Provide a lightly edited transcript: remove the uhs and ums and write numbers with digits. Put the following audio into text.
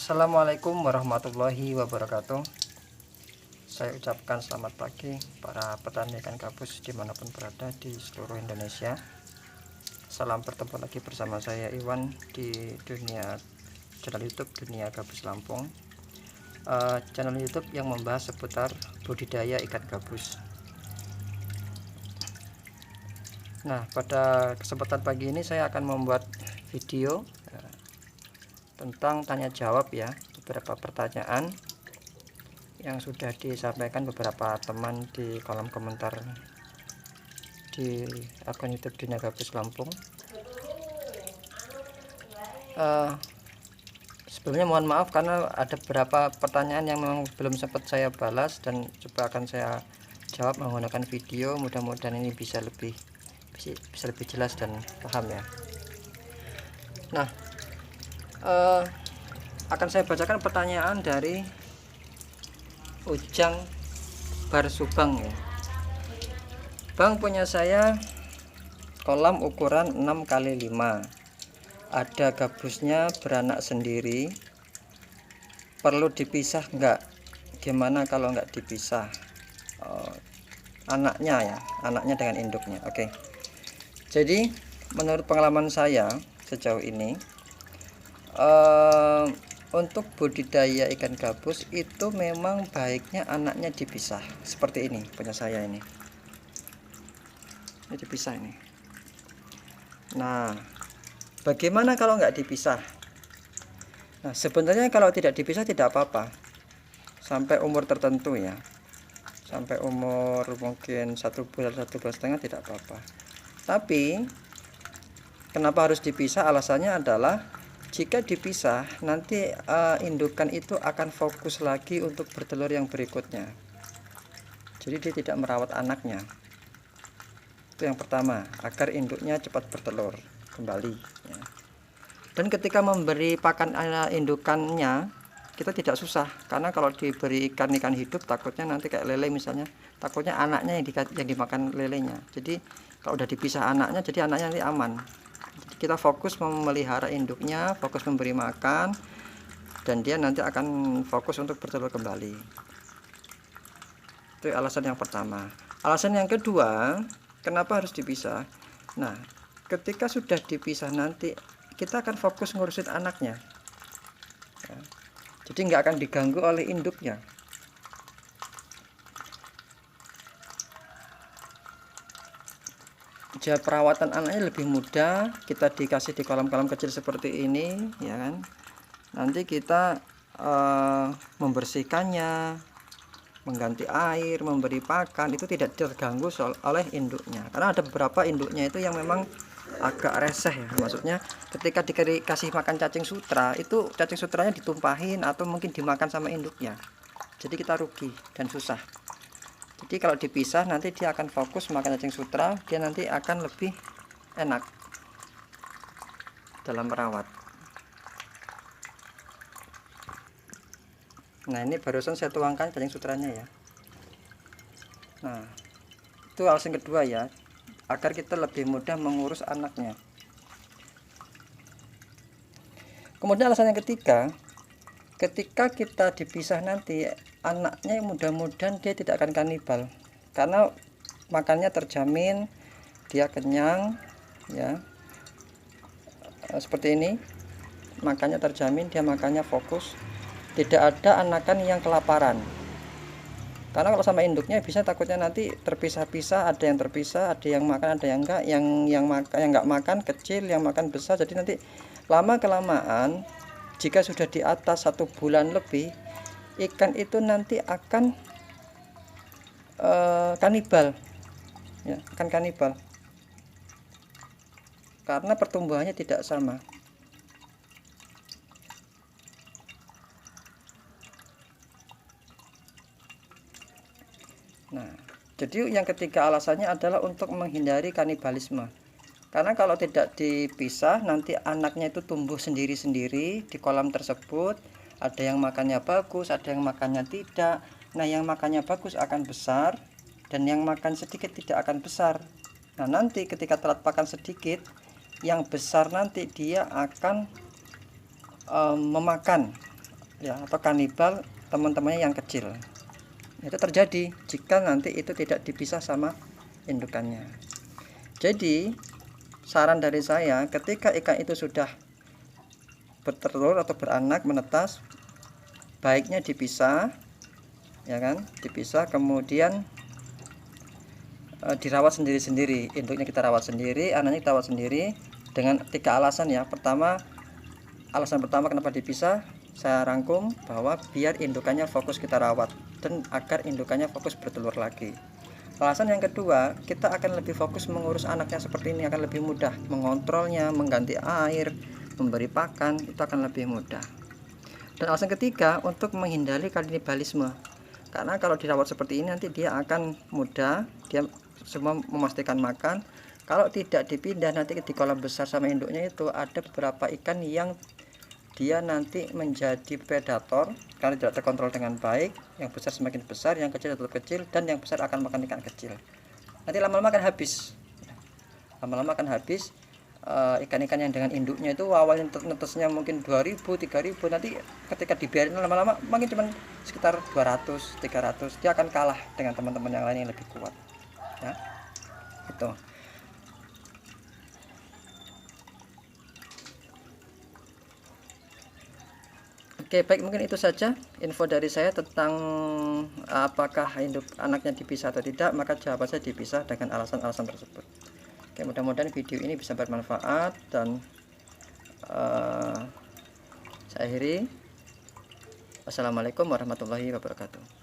Assalamualaikum warahmatullahi wabarakatuh. Saya ucapkan selamat pagi para petani ikan gabus dimanapun berada di seluruh Indonesia. Salam bertemu lagi bersama saya Iwan di channel YouTube Dunia Gabus Lampung, channel YouTube yang membahas seputar budidaya ikan gabus. Nah, pada kesempatan pagi ini saya akan membuat video tentang tanya jawab ya, beberapa pertanyaan yang sudah disampaikan beberapa teman di kolom komentar di akun YouTube Dunia Gabus Lampung. Sebelumnya mohon maaf karena ada beberapa pertanyaan yang memang belum sempat saya balas dan coba akan saya jawab menggunakan video. Mudah-mudahan ini bisa lebih jelas dan paham ya. Nah, akan saya bacakan pertanyaan dari Ujang Barsubang ya. Bang, punya saya kolam ukuran 6x5, ada gabusnya beranak sendiri, perlu dipisah enggak? Gimana kalau enggak dipisah? Anaknya ya, anaknya dengan induknya. Oke. Jadi menurut pengalaman saya sejauh ini, untuk budidaya ikan gabus itu memang baiknya anaknya dipisah seperti ini. Punya saya ini dipisah ini. Nah, bagaimana kalau nggak dipisah? Nah, sebenarnya kalau tidak dipisah tidak apa-apa sampai umur tertentu ya, sampai umur mungkin 1 bulan 1,5 bulan tidak apa-apa. Tapi kenapa harus dipisah? Alasannya adalah jika dipisah nanti indukan itu akan fokus lagi untuk bertelur yang berikutnya, jadi dia tidak merawat anaknya. Itu yang pertama, agar induknya cepat bertelur kembali ya. Dan ketika memberi pakan indukannya kita tidak susah, karena kalau diberi ikan hidup takutnya nanti kayak lele misalnya, takutnya anaknya yang dimakan lelenya. Jadi kalau udah dipisah anaknya, jadi anaknya nanti aman. Kita fokus memelihara induknya, fokus memberi makan, dan dia nanti akan fokus untuk bertelur kembali. Itu alasan yang pertama. Alasan yang kedua, kenapa harus dipisah? Nah, ketika sudah dipisah nanti kita akan fokus ngurusin anaknya ya. Jadi nggak akan diganggu oleh induknya. Perawatan anaknya lebih mudah, kita dikasih di kolam-kolam kecil seperti ini ya kan. Nanti kita membersihkannya, mengganti air, memberi pakan itu tidak terganggu oleh induknya, karena ada beberapa induknya itu yang memang agak reseh ya. Maksudnya ketika dikasih makan cacing sutra, itu cacing sutranya ditumpahin atau mungkin dimakan sama induknya, jadi kita rugi dan susah. Jadi kalau dipisah nanti dia akan fokus makan cacing sutra, dia nanti akan lebih enak dalam merawat. Nah, ini barusan saya tuangkan cacing sutranya ya. Nah, itu alasan kedua ya, agar kita lebih mudah mengurus anaknya. Kemudian alasan yang ketiga, ketika kita dipisah nanti anaknya mudah-mudahan dia tidak akan kanibal, karena makannya terjamin, dia kenyang ya, seperti ini, makannya terjamin, dia makannya fokus, tidak ada anakan yang kelaparan. Karena kalau sama induknya bisa takutnya nanti terpisah-pisah, ada yang terpisah, ada yang makan, ada yang enggak, yang enggak makan kecil, yang makan besar. Jadi nanti lama kelamaan jika sudah di atas 1 bulan lebih, ikan itu nanti akan kanibal ya, akan kanibal karena pertumbuhannya tidak sama. Nah, jadi yang ketiga alasannya adalah untuk menghindari kanibalisme. Karena kalau tidak dipisah nanti anaknya itu tumbuh sendiri-sendiri di kolam tersebut. Ada yang makannya bagus, ada yang makannya tidak. Nah, yang makannya bagus akan besar dan yang makan sedikit tidak akan besar. Nah, nanti ketika telat pakan sedikit, yang besar nanti dia akan memakan ya, atau kanibal teman-temannya yang kecil. Itu terjadi jika nanti itu tidak dipisah sama indukannya. Jadi saran dari saya, ketika ikan itu sudah bertelur atau beranak menetas, baiknya dipisah, ya kan, dipisah, kemudian dirawat sendiri-sendiri. Induknya kita rawat sendiri, anaknya kita rawat sendiri, dengan 3 alasan ya. Alasan pertama kenapa dipisah, saya rangkum bahwa biar indukannya fokus kita rawat dan agar indukannya fokus bertelur lagi. Alasan yang kedua, kita akan lebih fokus mengurus anaknya, seperti ini akan lebih mudah mengontrolnya, mengganti air, memberi pakan, itu akan lebih mudah. Dan alasan ketiga, untuk menghindari kanibalisme, karena kalau dirawat seperti ini nanti dia akan mudah, dia semua memastikan makan. Kalau tidak dipindah, nanti di kolam besar sama induknya itu ada beberapa ikan yang dia nanti menjadi predator karena tidak terkontrol dengan baik. Yang besar semakin besar, yang kecil tetap kecil, dan yang besar akan makan ikan kecil. Nanti lama-lama akan habis. Lama-lama akan habis. Ikan-ikan yang dengan induknya itu awalnya netesnya mungkin 2000, 3000, nanti ketika dibiarin lama-lama mungkin cuma sekitar 200, 300, dia akan kalah dengan teman-teman yang lain yang lebih kuat ya. Itu. Oke, baik, mungkin itu saja info dari saya tentang apakah induk anaknya dipisah atau tidak. Maka jawaban saya dipisah dengan alasan-alasan tersebut. Oke, mudah-mudahan video ini bisa bermanfaat, dan saya akhiri. Wassalamualaikum warahmatullahi wabarakatuh.